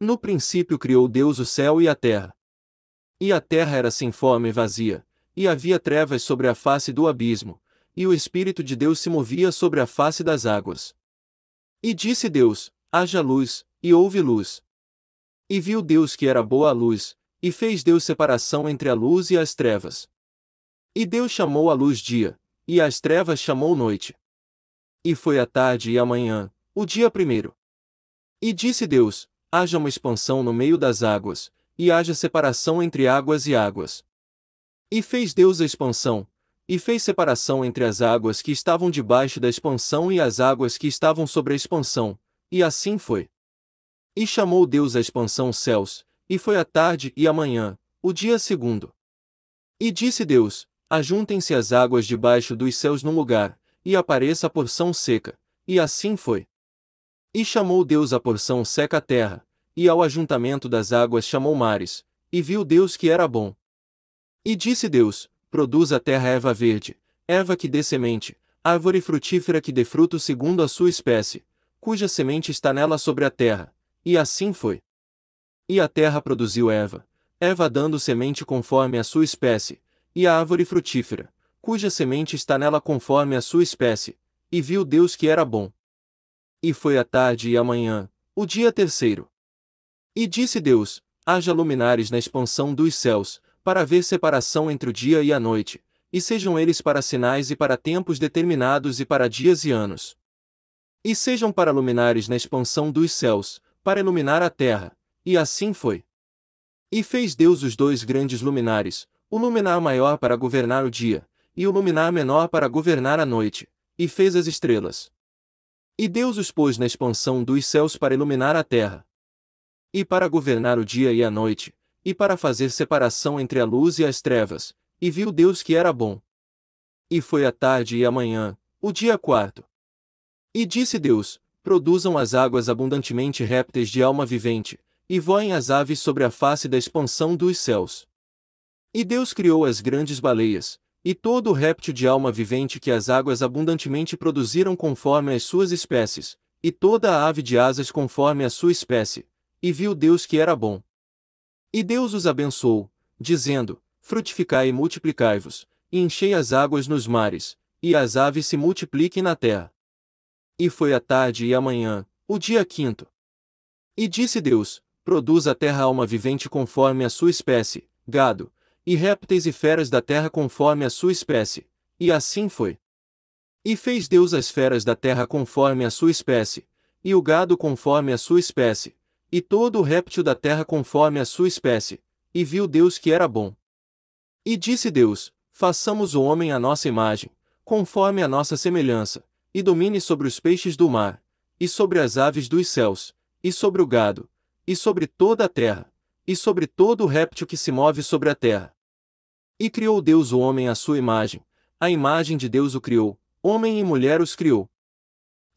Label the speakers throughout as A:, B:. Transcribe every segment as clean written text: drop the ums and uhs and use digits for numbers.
A: No princípio criou Deus o céu e a terra. E a terra era sem forma e vazia, e havia trevas sobre a face do abismo, e o Espírito de Deus se movia sobre a face das águas. E disse Deus: haja luz, e houve luz. E viu Deus que era boa a luz, e fez Deus separação entre a luz e as trevas. E Deus chamou a luz dia, e às trevas chamou noite. E foi a tarde e a manhã, o dia primeiro. E disse Deus: haja uma expansão no meio das águas, e haja separação entre águas e águas. E fez Deus a expansão, e fez separação entre as águas que estavam debaixo da expansão e as águas que estavam sobre a expansão, e assim foi. E chamou Deus a expansão céus, e foi a tarde e a manhã, o dia segundo. E disse Deus: ajuntem-se as águas debaixo dos céus num lugar, e apareça a porção seca, e assim foi. E chamou Deus a porção seca a terra, e ao ajuntamento das águas chamou mares, e viu Deus que era bom. E disse Deus: produz a terra erva verde, erva que dê semente, árvore frutífera que dê fruto segundo a sua espécie, cuja semente está nela sobre a terra. E assim foi. E a terra produziu erva, erva dando semente conforme a sua espécie, e a árvore frutífera, cuja semente está nela conforme a sua espécie, e viu Deus que era bom. E foi a tarde e a manhã, o dia terceiro. E disse Deus: haja luminares na expansão dos céus, para haver separação entre o dia e a noite, e sejam eles para sinais e para tempos determinados e para dias e anos. E sejam para luminares na expansão dos céus, para iluminar a terra. E assim foi. E fez Deus os dois grandes luminares, o luminar maior para governar o dia, e o luminar menor para governar a noite, e fez as estrelas. E Deus os pôs na expansão dos céus para iluminar a terra, e para governar o dia e a noite, e para fazer separação entre a luz e as trevas, e viu Deus que era bom. E foi a tarde e a manhã, o dia quarto. E disse Deus: produzam as águas abundantemente répteis de alma vivente, e voem as aves sobre a face da expansão dos céus. E Deus criou as grandes baleias, e todo o réptil de alma vivente que as águas abundantemente produziram conforme as suas espécies, e toda a ave de asas conforme a sua espécie, e viu Deus que era bom. E Deus os abençoou, dizendo: frutificai e multiplicai-vos, e enchei as águas nos mares, e as aves se multipliquem na terra. E foi a tarde e a manhã, o dia quinto. E disse Deus: produz a terra alma vivente conforme a sua espécie, gado, e répteis e feras da terra conforme a sua espécie, e assim foi. E fez Deus as feras da terra conforme a sua espécie, e o gado conforme a sua espécie, e todo o réptil da terra conforme a sua espécie, e viu Deus que era bom. E disse Deus: façamos o homem à nossa imagem, conforme a nossa semelhança, e domine sobre os peixes do mar, e sobre as aves dos céus, e sobre o gado, e sobre toda a terra, e sobre todo o réptil que se move sobre a terra. E criou Deus o homem à sua imagem, a imagem de Deus o criou, homem e mulher os criou.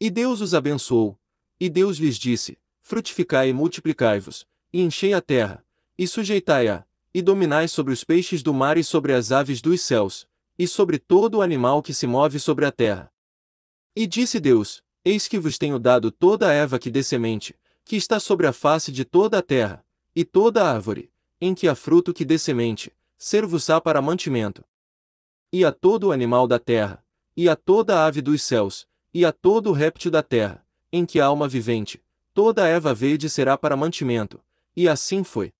A: E Deus os abençoou, e Deus lhes disse: frutificai e multiplicai-vos, e enchei a terra, e sujeitai-a, e dominai sobre os peixes do mar e sobre as aves dos céus, e sobre todo o animal que se move sobre a terra. E disse Deus: eis que vos tenho dado toda a erva que dê semente, que está sobre a face de toda a terra, e toda a árvore, em que há fruto que dê semente, ser-vos-á para mantimento. E a todo o animal da terra, e a toda a ave dos céus, e a todo o réptil da terra, em que há alma vivente, toda a erva verde será para mantimento. E assim foi.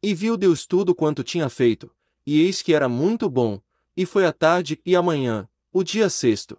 A: E viu Deus tudo quanto tinha feito, e eis que era muito bom, e foi a tarde e a manhã, o dia sexto.